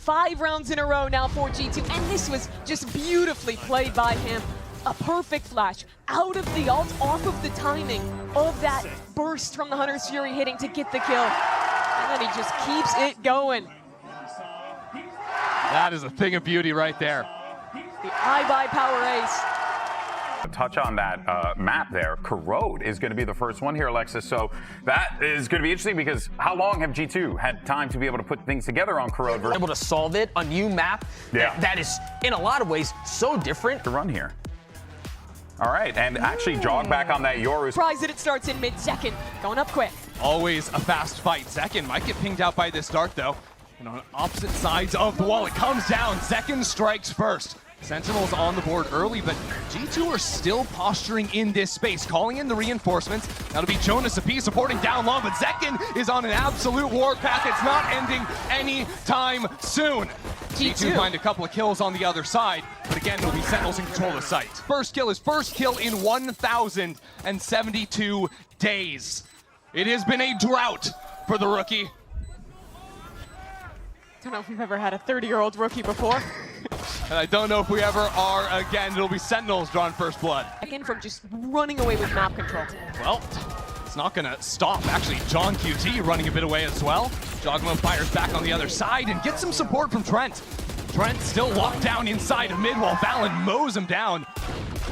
5 rounds in a row now for G2, and this was just beautifully played by him. A perfect flash out of the ult, off of the timing of that burst from the Hunter's Fury hitting to get the kill. And then he just keeps it going. That is a thing of beauty right there. The iBuy power ace. Touch on that map there. Corrode is going to be the first one here, Alexis. So that is going to be interesting because how long have G2 had time to be able to put things together on Corrode? Able to solve it, a new map that is, in a lot of ways, so different. To run here. All right, and actually jog back on that Yoru. Surprised that it starts in mid-second, going up quick. Always a fast fight. Zekken might get pinged out by this dart, though. And on opposite sides of the wall, it comes down. Zekken strikes first. Sentinels on the board early, but G2 are still posturing in this space, calling in the reinforcements. That'll be Jonas Api supporting down low, but Zekken is on an absolute warpath. It's not ending anytime soon. G2 find a couple of kills on the other side, but again, it'll be Sentinels in control of the site. First kill is first kill in 1,072 days. It has been a drought for the rookie. Don't know if we've ever had a 30-year-old rookie before. And I don't know if we ever are again. It'll be Sentinels drawing first blood. Again, from just running away with map control. Well, it's not gonna stop. Actually, John QT running a bit away as well. jawgemo fires back on the other side and gets some support from Trent. Trent still locked down inside of mid while Valen mows him down.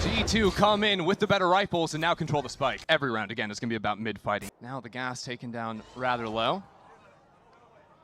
G2 come in with the better rifles and now control the spike. Every round, again, is gonna be about mid fighting. Now the gas taken down rather low.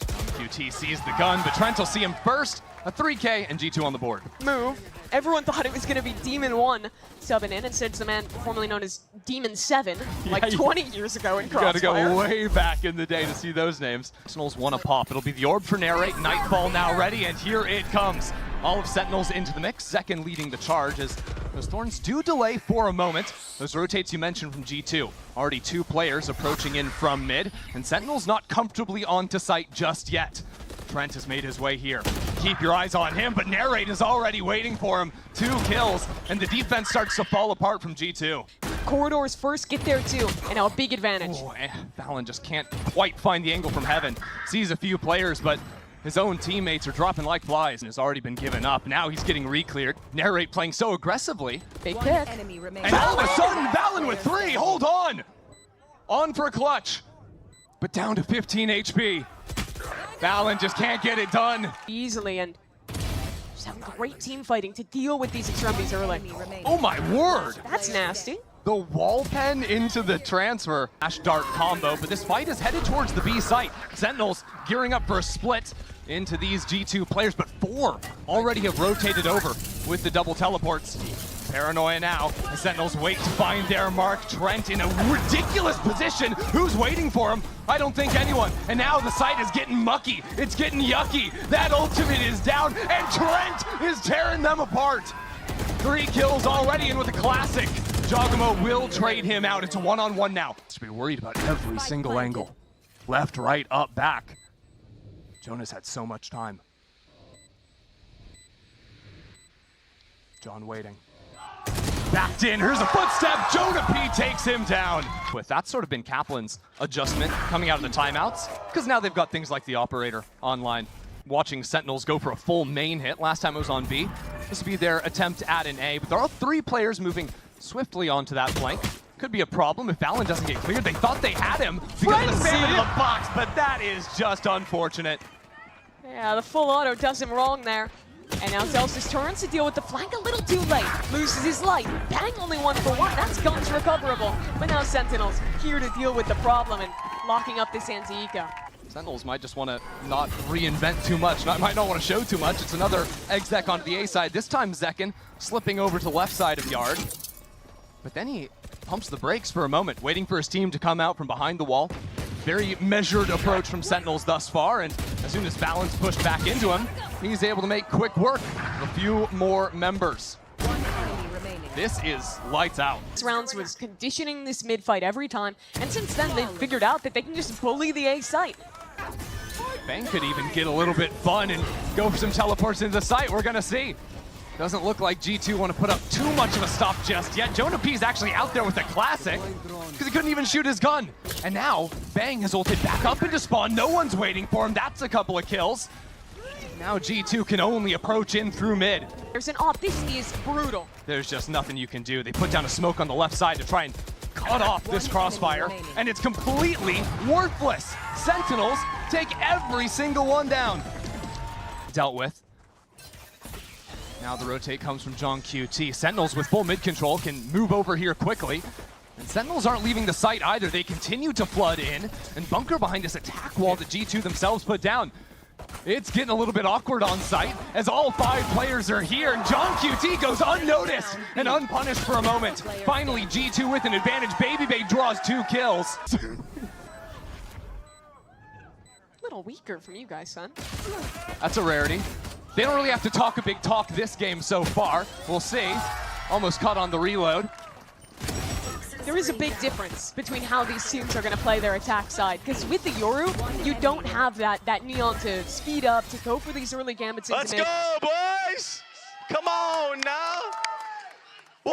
QT sees the gun, but Trent will see him first. A 3K and G2 on the board. Move. Everyone thought it was going to be Demon 1 subbing in. Instead, it's the man formerly known as Demon 7, like 20 years ago in Crossfire. Gotta go way back in the day to see those names. Sentinels want to pop. It'll be the orb for Narrate. Nightfall now ready, and here it comes. All of Sentinels into the mix. Zekken leading the charge as those Thorns do delay for a moment. Those rotates you mentioned from G2. Already 2 players approaching in from mid, and Sentinels not comfortably onto site just yet. Trent has made his way here. Keep your eyes on him, but Narrate is already waiting for him. 2 kills, and the defense starts to fall apart from G2. Corridors first get there too, and now a big advantage. Oh, Valen just can't quite find the angle from heaven. Sees a few players, but his own teammates are dropping like flies and has already been given up. Now he's getting re-cleared. Narrate playing so aggressively. Big pick. And all of a sudden, Valen with 3, hold on! On for a clutch, but down to 15 HP. Valen just can't get it done. Easily, and just have great team fighting to deal with these extremities early. Oh my word! That's nasty. The wall pen into the transfer. Ash dart combo, but this fight is headed towards the B site. Sentinels gearing up for a split into these G2 players, but 4 already have rotated over with the double teleports. Paranoia now. The Sentinels wait to find their mark. Trent in a ridiculous position. Who's waiting for him? I don't think anyone. And now the site is getting mucky. It's getting yucky. That ultimate is down, and Trent is tearing them apart. 3 kills already, and with a classic, jawgemo will trade him out. It's a 1-on-1 now. To be worried about every single angle. Left, right, up, back. Jonas had so much time. John waiting. Backed in, here's a footstep, Jonah P takes him down. With that's sort of been Kaplan's adjustment coming out of the timeouts, because now they've got things like the operator online. Watching Sentinels go for a full main hit. Last time it was on B. This will be their attempt at an A, but there are 3 players moving swiftly onto that flank. Could be a problem if Valen doesn't get cleared. They thought they had him because of the spam in the box, but that is just unfortunate. Yeah, the full auto does him wrong there. And now Zelsis turns to deal with the flank a little too late. Loses his life. Bang only 1 for 1. That's guns recoverable. But now Sentinels here to deal with the problem and locking up this anti-eco. Sentinels might just want to not reinvent too much. Might not want to show too much. It's another exec onto the A side. This time Zekken slipping over to the left side of Yard. But then he pumps the brakes for a moment, waiting for his team to come out from behind the wall. Very measured approach from Sentinels thus far, and as soon as Valen's pushed back into him, he's able to make quick work with a few more members. This is lights out. This rounds was conditioning this mid fight every time, and since then they've figured out that they can just bully the A site. Bang could even get a little bit fun and go for some teleports into the site. We're gonna see. Doesn't look like G2 want to put up too much of a stop just yet. Jonah P's actually out there with a classic because he couldn't even shoot his gun. And now Bang has ulted back up into spawn. No one's waiting for him. That's a couple of kills. Now G2 can only approach in through mid. There's an op. This is brutal. There's just nothing you can do. They put down a smoke on the left side to try and cut off this crossfire, and it's completely worthless. Sentinels take every single one down. Dealt with. Now the rotate comes from jawgemo. Sentinels with full mid control can move over here quickly. And Sentinels aren't leaving the site either. They continue to flood in and bunker behind this attack wall that G2 themselves put down. It's getting a little bit awkward on site as all 5 players are here, and jawgemo goes unnoticed and unpunished for a moment. Finally, G2 with an advantage. BABYBAY draws 2 kills. Little weaker from you guys, son. That's a rarity. They don't really have to talk a big talk this game so far. We'll see. Almost caught on the reload. There is a big difference between how these teams are going to play their attack side, because with the Yoru, you don't have that Neon to speed up, to go for these early gambits. Let's go, boys! Come on now! Woo!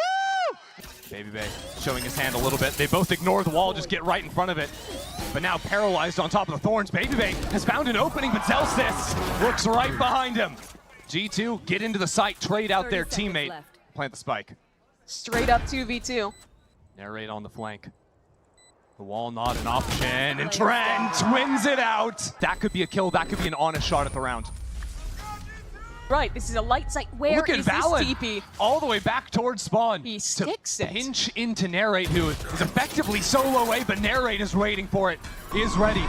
BABYBAY showing his hand a little bit. They both ignore the wall, just get right in front of it. But now paralyzed on top of the thorns. BABYBAY has found an opening, but Zelsis looks right behind him. G2 get into the site, trade out their teammate. Plant the spike. Straight up 2v2. Narrate on the flank. The wall not an option, and Trent wins it out. That could be a kill, that could be an honest shot at the round. Right, this is a light site. Where Look at is Valen, this TP? all the way back towards spawn. He sticks it. Pinch into Narrate, who is effectively solo away, but Narrate is waiting for it, is ready.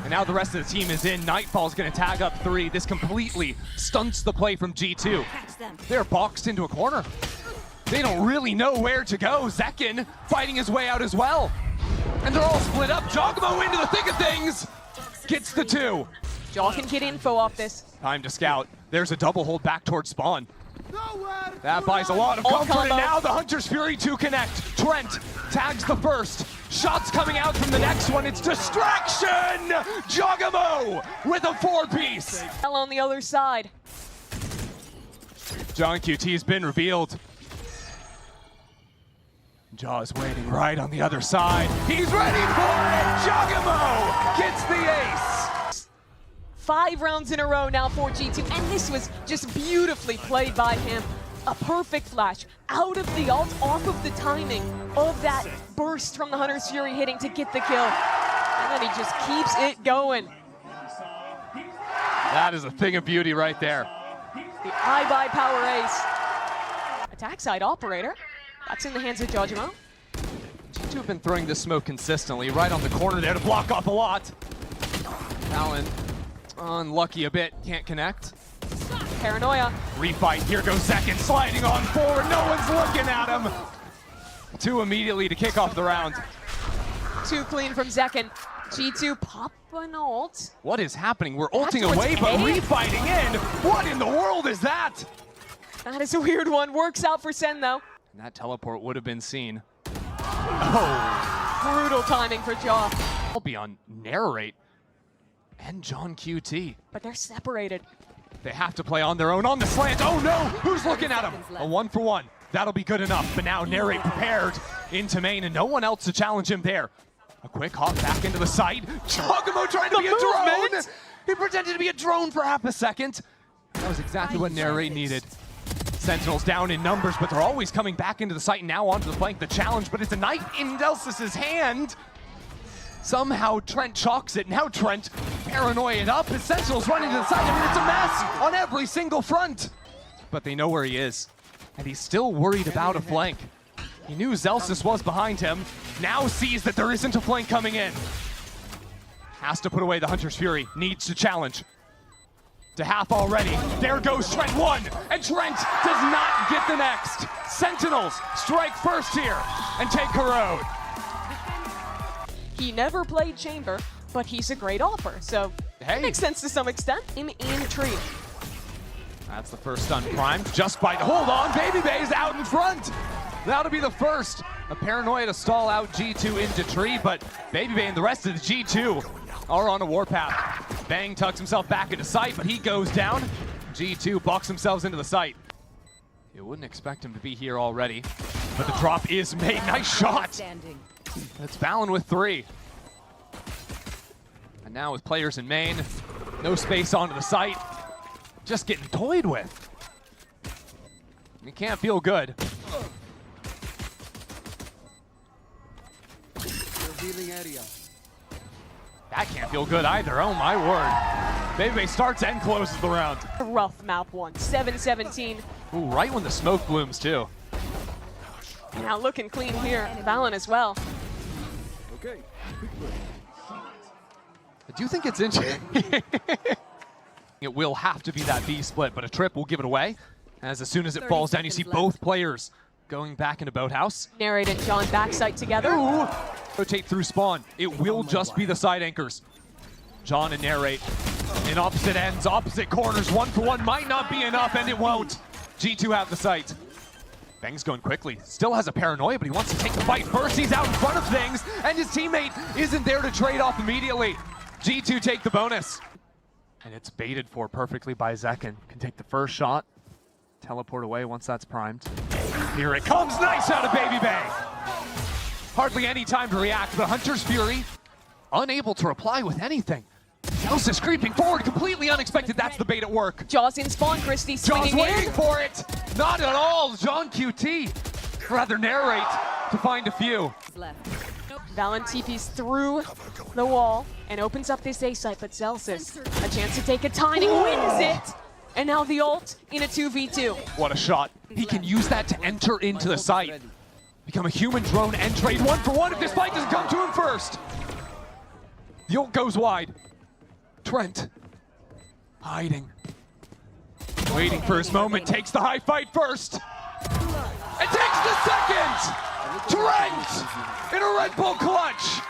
And now the rest of the team is in. Nightfall's gonna tag up 3. This completely stunts the play from G2. They're boxed into a corner. They don't really know where to go. Zekin fighting his way out as well. And they're all split up. jawgemo into the thick of things. Gets the 2. Jaw can get info off this. Time to scout. There's a double hold back towards spawn. That buys a lot of comfort, and now the Hunter's Fury to connect. Trent tags the first. Shots coming out from the next one. It's distraction! jawgemo with a 4-piece. Hell on the other side. jawgemo's been revealed. Jaw is waiting right on the other side. He's ready for it! jawgemo gets the ace! 5 rounds in a row now for G2, and this was just beautifully played by him. A perfect flash out of the ult, off of the timing of that burst from the Hunter's Fury hitting to get the kill. And then he just keeps it going. That is a thing of beauty right there. The iBuy power ace. Attack side operator. That's in the hands of jawgemo. G2 have been throwing this smoke consistently, right on the corner there to block off a lot. Allen, unlucky a bit, can't connect. Paranoia. Refight, here goes Zekin, sliding on forward, no one's looking at him. 2 immediately to kick off the round. 2 clean from Zekin. G2 pop an ult. What is happening? We're ulting That's away, what's but hitting. refighting in. What in the world is that? That is a weird one. Works out for Sen though. And that teleport would have been seen. Brutal timing for Jaw. I'll be on Narrate and jawgemo. But they're separated. They have to play on their own on the slant. Oh no, who's looking at him? A 1-for-1. That'll be good enough, but now Narrate prepared into main and no one else to challenge him there. A quick hop back into the site. jawgemo trying to be a drone. He pretended to be a drone for half a second. That was exactly what Narrate needed. Sentinels down in numbers, but they're always coming back into the site and now onto the flank. The challenge, but it's a knife in Zelsis' hand. Somehow Trent chalks it. Now Trent paranoia it up. His Sentinels running to the side. I mean, it's a mess on every single front. But they know where he is, and he's still worried about a flank. He knew Zelsis was behind him. Now sees that there isn't a flank coming in. Has to put away the Hunter's Fury. Needs to challenge. To half already. There goes Trent 1, and Trent does not get the next. Sentinels strike first here and take Corrode. He never played Chamber, but he's a great offer, so Hey. makes sense to some extent. In tree. That's the first stun primed just by, hold on, BABYBAY's out in front. That'll be the first. A paranoia to stall out G2 into tree, but BABYBAY and the rest of the G2 are on a warpath. Bang tucks himself back into sight, but he goes down. G2 box themselves into the site. You wouldn't expect him to be here already, but the drop is made. Nice shot. It's Valen with 3. And now with players in main, no space onto the site. just getting toyed with. You can't feel good. That can't feel good either, oh my word. BABYBAY starts and closes the round. Rough map one, 7-17. Ooh, right when the smoke blooms too. Now looking clean here, Valen as well. Okay. I do think it's interesting. It will have to be that B split, but a trip will give it away. As soon as it falls down, you see both players going back into boathouse. Narrate and John backside together. Ooh. Rotate through spawn. It will just be the side anchors. John and Narrate in opposite ends, opposite corners. 1-for-1 might not be enough, and it won't. G2 have the site. Bang's going quickly. Still has a paranoia, but he wants to take the fight first. He's out in front of things, and his teammate isn't there to trade off immediately. G2 take the bonus. And it's baited for perfectly by Zekin. Can take the first shot. Teleport away once that's primed. Here it comes, nice out of BABYBAY. Hardly any time to react, but Hunter's Fury unable to reply with anything. Zelsis creeping forward, completely unexpected. That's the bait at work. Jaws in spawn, Christie Jaws swinging waiting in. for it. Not at all. John QT. Rather Narrate to find a few. Valen TP's through the wall and opens up this A site, but Zelsis, a chance to take a timing, wins it! And now the ult in a 2v2. What a shot. He can use that to enter into the site. Become a human drone and trade 1-for-1 if this fight doesn't come to him first. The ult goes wide. Trent, hiding. Waiting for his moment, takes the high fight first. And takes the second! Trent in a Red Bull clutch.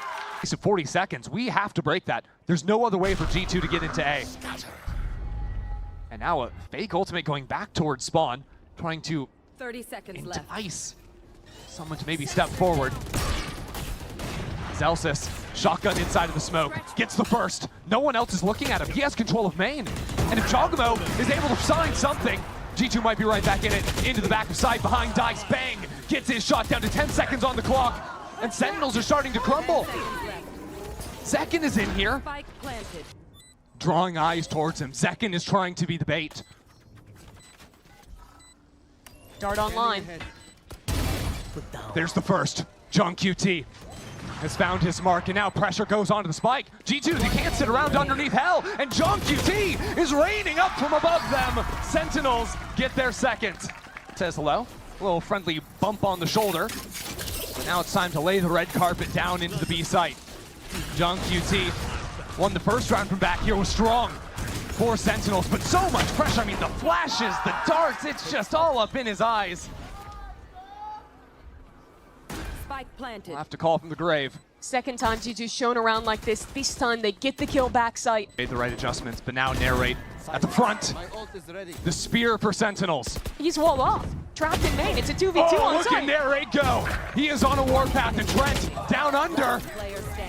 So 40 seconds, we have to break that. There's no other way for G2 to get into A. And now a fake ultimate going back towards spawn, trying to 30 seconds left. entice someone to maybe step forward. Zelsis, shotgun inside of the smoke, gets the first. No one else is looking at him. He has control of main. And if jawgemo is able to sign something, G2 might be right back in it. Into the back of side, behind Dice, bang! Gets his shot down to 10 seconds on the clock. And Sentinels are starting to crumble. Zekin is in here. Spike planted. Drawing eyes towards him. Zekin is trying to be the bait. Dart online. There's the first. John QT has found his mark, and now pressure goes onto the spike. G2, they can't sit around underneath hell, and John QT is raining up from above them. Sentinels get their second. Says hello. A little friendly bump on the shoulder. Now it's time to lay the red carpet down into the B site. John QT won the first round from back here, was strong. 4 Sentinels, but so much pressure. I mean, the flashes, the darts, it's just all up in his eyes. Spike planted. We'll have to call from the grave. Second time G2's shown around like this. This time they get the kill backside. Made the right adjustments, but now Narrate at the front. The spear for Sentinels. He's walled off. Trapped in main. It's a 2v2 Oh, on look at site. Narrate go. He is on a warpath, and Trent down under.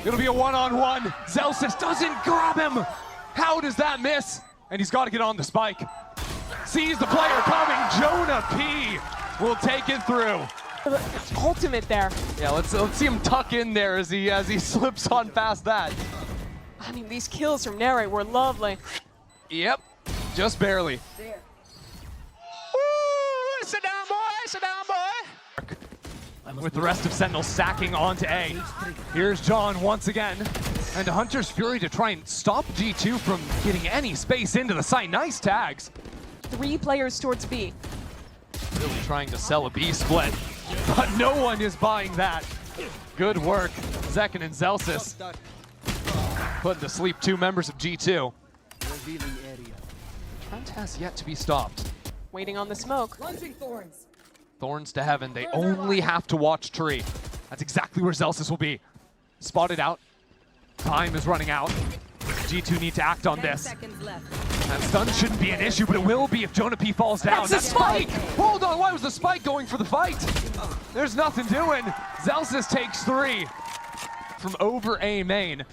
It'll be a one-on-one. Zelsis doesn't grab him. How does that miss? And he's got to get on the spike. Sees the player coming. Jonah P will take it through. Ultimate there. Yeah, let's see him tuck in there as he slips on past that. I mean, these kills from Narrate were lovely. Yep, just barely. Woo! Sit down, boy. Sit down, boy. With the rest of Sentinel sacking onto A. Here's John once again. And a Hunter's Fury to try and stop G2 from getting any space into the site. Nice tags. 3 players towards B. Really trying to sell a B split. But no one is buying that. Good work. Zekin and Zelsis putting to sleep 2 members of G2. Trent has yet to be stopped. Waiting on the smoke. Thorns to heaven. They only have to watch tree. That's exactly where Zelsis will be. Spotted out. Time is running out. G2 need to act on 10 this. seconds left. That stun shouldn't be an issue, but it will be if Jonah P falls down. That's a spike! Hold on, why was the spike going for the fight? There's nothing doing. Zelsis takes 3 from over A main.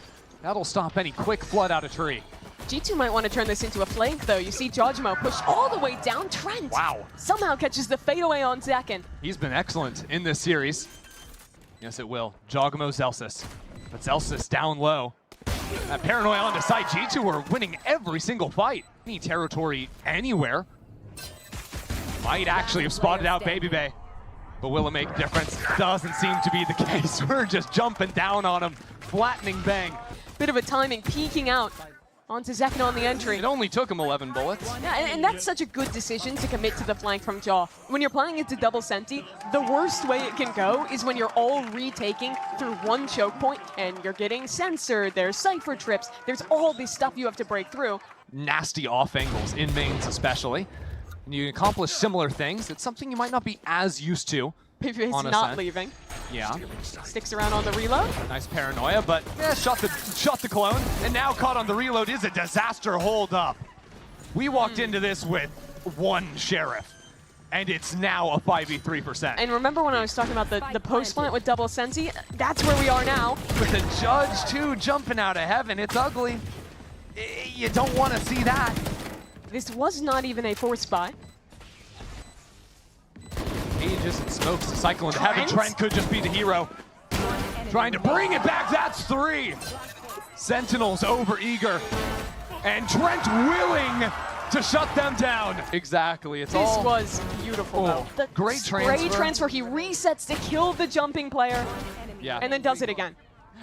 That'll stop any quick flood out of tree. G2 might want to turn this into a flank, though. You see jawgemo pushed all the way down. Trent Wow. somehow catches the fadeaway on Zekin. He's been excellent in this series. Yes, it will. jawgemo Zelsis. But Zelsis down low. That paranoia on the side. G2 are winning every single fight. Any territory anywhere. Might actually have spotted out BABYBAY. But will it make a difference? Doesn't seem to be the case. We're just jumping down on him. Flattening bang. Bit of a timing, peeking out onto Zekin on the entry. It only took him 11 bullets. Yeah, and that's such a good decision to commit to the flank from Jaw. When you're playing into double senti, the worst way it can go is when you're all retaking through one choke point and you're getting censored, there's cipher trips, there's all this stuff you have to break through. Nasty off angles, in mains especially. And you can accomplish similar things. It's something you might not be as used to. BABYBAY's not leaving. Yeah. Sticks around on the reload. Nice paranoia, but yeah, shot the clone. And now caught on the reload is a disaster hold up. We walked into this with one sheriff, and it's now a 5v3%. And remember when I was talking about the post plant with double senti? That's where we are now. With the judge too jumping out of heaven, it's ugly. You don't want to see that. This was not even a force buy. Aegis and smokes to cycle into heaven. Trent could just be the hero. Trying to bring it back, that's 3. Sentinels over eager. And Trent willing to shut them down. Exactly, it's This was beautiful though. The great spray transfer, he resets to kill the jumping player. Yeah. And then does it again.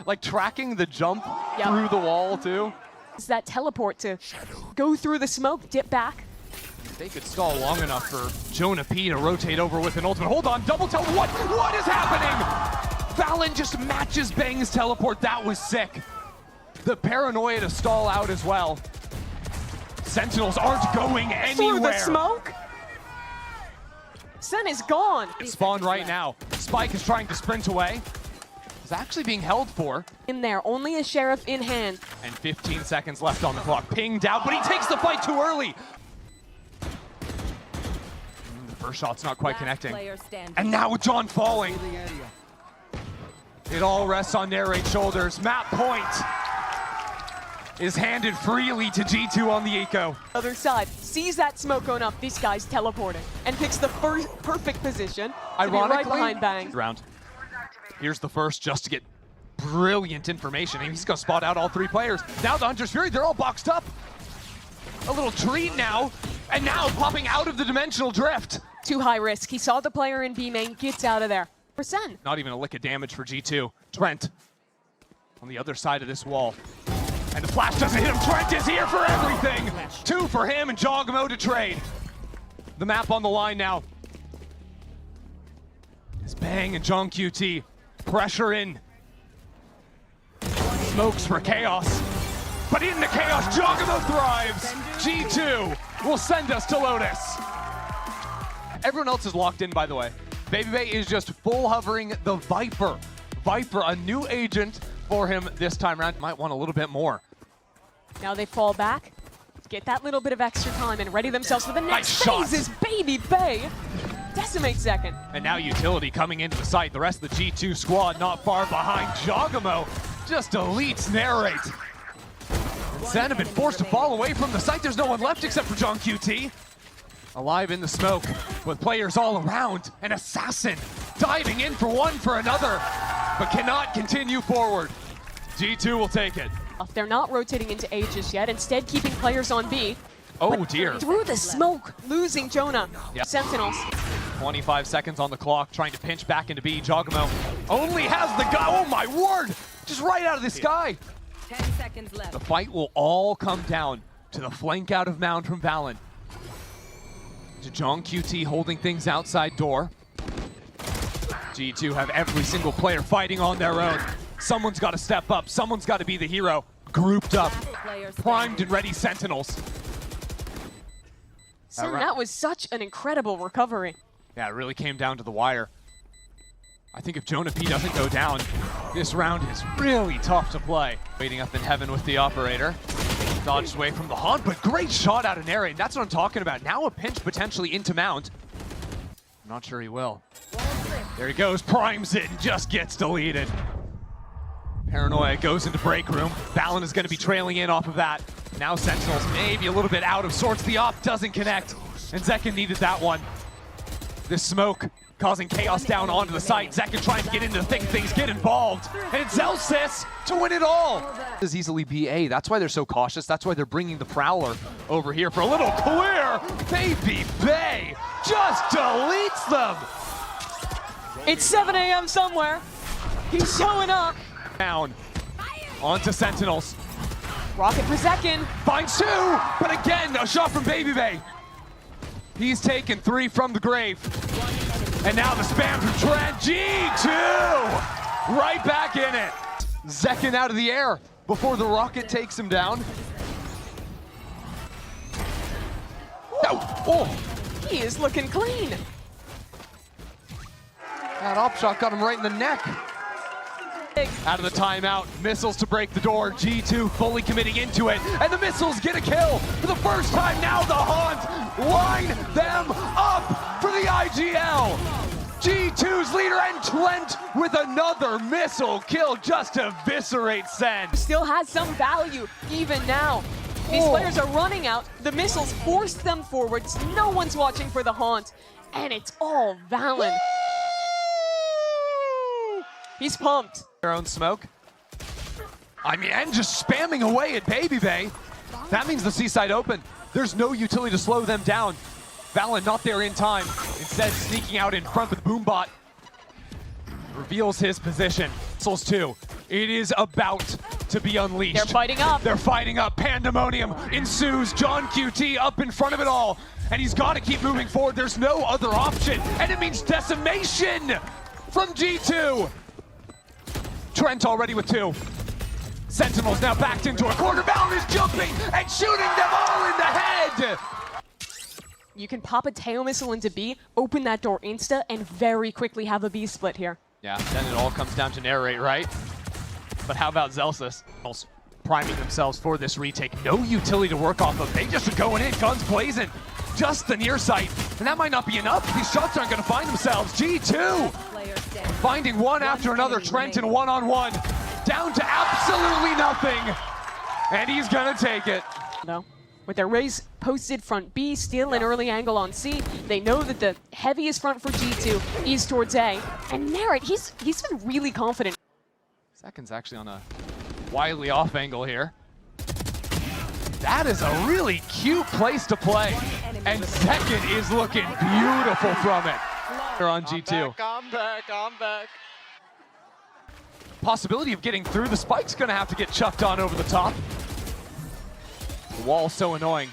Like tracking the jump through the wall too. It's that teleport to go through the smoke, dip back. They could stall long enough for Jonah P to rotate over with an ultimate. Hold on, double tell. What is happening? Fallon just matches Bang's teleport. That was sick. The paranoia to stall out as well. Sentinels aren't going anywhere. Through the smoke? Sen is gone. It's spawned right now. Spike is trying to sprint away. He's actually being held for. In there, only a sheriff in hand. And 15 seconds left on the clock. Pinged out, but he takes the fight too early. The first shot's not quite connecting. And now with John falling. It all rests on Narrate's shoulders. Map point is handed freely to G2 on the eco. Other side, sees that smoke going up, this guy's teleporting, and picks the first perfect position to be right behind Bang. Round. Here's the first just to get brilliant information. And he's gonna spot out all 3 players. Now the Hunter's Fury, they're all boxed up. A little treat now, and now popping out of the dimensional drift. Too high risk. He saw the player in B main, gets out of there. For Sen. Not even a lick of damage for G2. Trent on the other side of this wall. And the flash doesn't hit him. Trent is here for everything. 2 for him and jawgemo to trade. The map on the line now. It's Bang and John QT. Pressure in. Smokes for chaos. But in the chaos, jawgemo thrives. G2 will send us to Lotus. Everyone else is locked in, by the way. BABYBAY is just full hovering the Viper. Viper, a new agent for him this time around. Might want a little bit more. Now they fall back, get that little bit of extra time and ready themselves for the next Nice phase. Is BABYBAY decimates second. And now Utility coming into the site. The rest of the G2 squad not far behind. jawgemo just deletes Narrate. And Sen have been forced to fall away from the site. There's no one left except for John QT. Alive in the smoke with players all around. An assassin diving in for one for another, but cannot continue forward. G2 will take it. They're not rotating into A just yet, instead keeping players on B. Oh dear. Through the smoke, losing Jonah. Yep. Sentinels. 25 seconds on the clock, trying to pinch back into B. jawgemo only has the guy. Oh my word! Just right out of the sky. 10 seconds left. The fight will all come down to the flank out of mound from Valen. To John QT holding things outside door. G2 have every single player fighting on their own. Someone's got to step up. Someone's got to be the hero. Grouped up, primed and ready Sentinels. Sen, that was such an incredible recovery. Yeah, it really came down to the wire. I think if Jonah P doesn't go down, this round is really tough to play. Waiting up in heaven with the operator. Dodged away from the haunt, but great shot out of Narrate. That's what I'm talking about. Now a pinch potentially into mount. I'm not sure he will. There he goes, primes it and just gets deleted. Paranoia goes into break room. Valen is going to be trailing in off of that. Now Sentinels maybe a little bit out of sorts. The op doesn't connect, and Zekin needed that one. This smoke causing chaos down onto the site. Zekin trying to get into the thick things, get involved. And it's Zelsis to win it all. Is easily be A. That's why they're so cautious. That's why they're bringing the Prowler over here for a little clear. BABYBAY just deletes them. It's 7 a.m. somewhere. He's showing up. Down onto Sentinels. Rocket per second. Finds 2, but again, a shot from BABYBAY. He's taken 3 from the grave. And now the spam from Trent. G2 right back in it. Zekin out of the air before the rocket takes him down. Oh, He is looking clean. that op shot got him right in the neck. Out of the timeout, missiles to break the door. G2 fully committing into it, and the missiles get a kill for the first time. Now the Haunt line them up for the IGL. G2's leader, and Trent with another missile kill just to eviscerate SEN. Still has some value even now. These players are running out. The missiles forced them forwards. No one's watching for the Haunt, and it's all Valen. He's pumped. Their own smoke. I mean, and just spamming away at BABYBAY. That means the seaside open. There's no utility to slow them down. Valen not there in time. Instead, sneaking out in front with Boombot. Reveals his position. Souls 2. It is about to be unleashed. They're fighting up. They're fighting up. Pandemonium ensues. John QT up in front of it all. And he's got to keep moving forward. There's no other option. And it means decimation from G2. Trent already with 2. Sentinels now backed into a corner. Valen is jumping and shooting them all in the head. You can pop a Teo missile into B, open that door insta, and very quickly have a B split here. Yeah, then it all comes down to narrate, right? But how about Zelsis? Priming themselves for this retake. No utility to work off of. They just are going in, guns blazing. Just the near sight. And that might not be enough. These shots aren't going to find themselves. G2 finding one after another. Trent in one-on-one. Down to absolutely nothing. And he's going to take it. No. With their raise posted front B, still an early angle on C. They know that the heaviest front for G2 is towards A. And Narrate, he's been really confident. Second's actually on a wildly off angle here. That is a really cute place to play. And Second is looking beautiful from it. They're on G2. I'm back. Possibility of getting through. The spike's gonna have to get chucked on over the top. The wall's so annoying.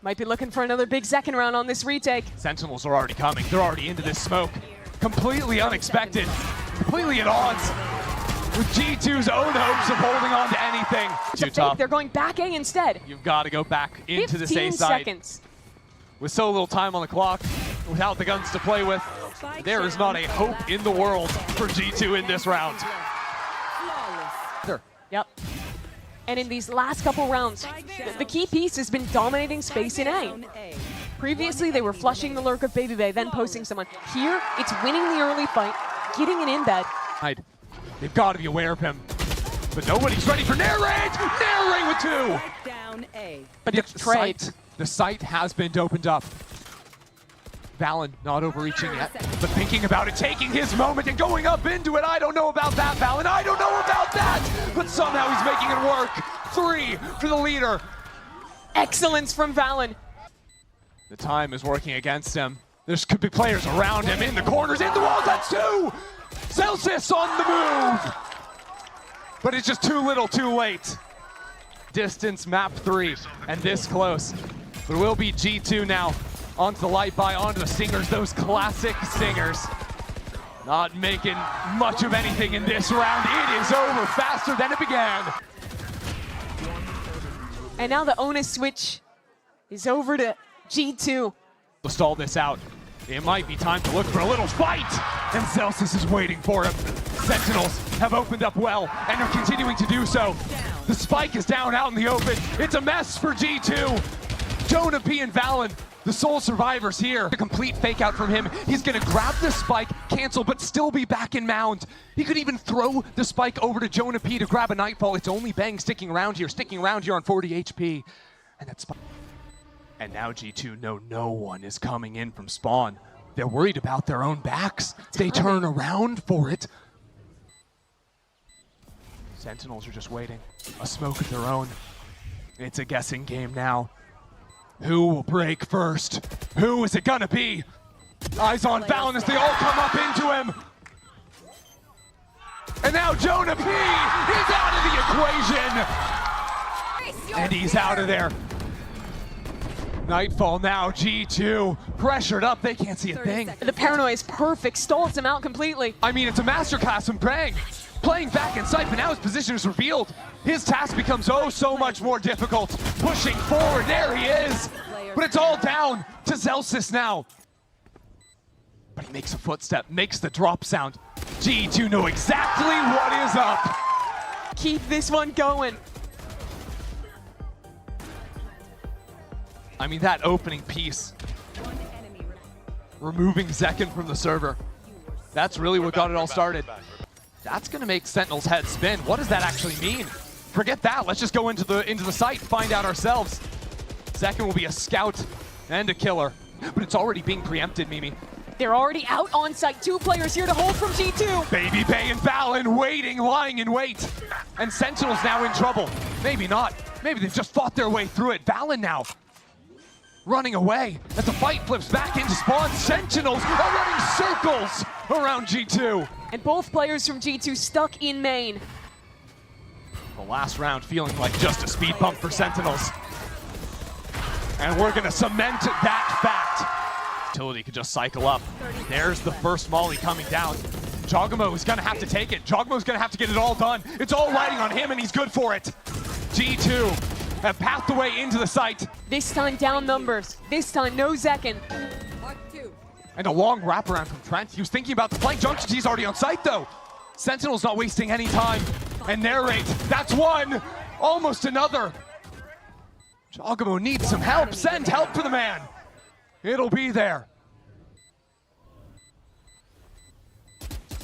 Might be looking for another big second round on this retake. Sentinels are already coming. They're already into this smoke. Completely unexpected. Completely at odds with G2's own hopes of holding on to anything. Too tough. They're going back A instead. You've got to go back into the 15 A side. seconds. With so little time on the clock, without the guns to play with, there is not a hope in the world for G2 in this round. Yep. And in these last couple rounds, the key piece has been dominating space in A. Previously, they were flushing the lurk of BABYBAY, then posting someone. Here, it's winning the early fight, getting an embed. They've got to be aware of him. But nobody's ready for Narrate! Narrate with 2! Down A. But The site has been opened up. Valen not overreaching yet, but thinking about it, taking his moment and going up into it. I don't know about that, Valen. I don't know about that! But somehow he's making it work. 3 for the leader. Excellence from Valen. The time is working against him. There could be players around him, in the corners, in the walls. That's 2! Celsius on the move! But it's just too little, too late. Distance map 3, and this close. But it will be G2 now. Onto the light by, onto the singers, those classic singers. Not making much of anything in this round. It is over faster than it began. And now the onus switch is over to G2. To stall this out, it might be time to look for a little fight. And Celsius is waiting for him. Sentinels have opened up well and are continuing to do so. The spike is down out in the open. It's a mess for G2. Jonah P and Valen, the sole survivors here. A complete fake out from him. He's gonna grab the spike, cancel, but still be back in mound. He could even throw the spike over to Jonah P to grab a Nightfall. It's only Bang sticking around here on 40 HP. And that's spike. And now G2 know no one is coming in from spawn. They're worried about their own backs. They turn around for it. Sentinels are just waiting. A smoke of their own. It's a guessing game now. Who will break first? Who is it gonna be? Eyes on Valen as they all come up into him. And now Jonah P is out of the equation. And he's out of there. Nightfall now, G2 pressured up, they can't see a thing. The paranoia is perfect, stalls him out completely. I mean, it's a masterclass from Bang. Playing back in sight, but now his position is revealed. His task becomes oh so much more difficult. Pushing forward, there he is. But it's all down to Zelsis now. But he makes a footstep, makes the drop sound. G2 know exactly what is up. Keep this one going. I mean, that opening piece, removing Zekken from the server, that's really what got it all started. That's gonna make Sentinel's head spin. What does that actually mean? Forget that, let's just go into the site, find out ourselves. Zekken will be a scout and a killer, but it's already being preempted, Mimi. They're already out on site. 2 players here to hold from G2. BABYBAY and Valen waiting, lying in wait. And Sentinel's now in trouble. Maybe not. Maybe they've just fought their way through it. Valen now running away as the fight flips back into spawn. Sentinels are running circles around G2. And both players from G2 stuck in main. The last round feeling like just a speed bump for Sentinels. And we're gonna cement that fact. Utility could just cycle up. There's the first molly coming down. jawgemo is gonna have to take it. jawgemo's gonna have to get it all done. It's all riding on him and he's good for it. G2 have pathed the way into the site. This time down numbers. This time no Zekken. And a long wraparound from Trent. He was thinking about the flank. Junction G's already on site though. Sentinel's not wasting any time. And narrate, that's one, almost another. jawgemo needs some help. Send help for the man. It'll be there.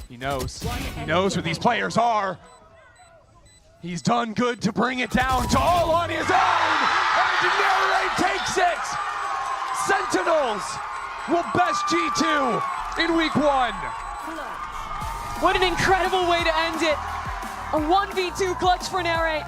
He knows where these players are. He's done good to bring it down to all on his own. And narrate takes it. Sentinels will best G2 in week 1. What an incredible way to end it. A 1v2 clutch for Narrate.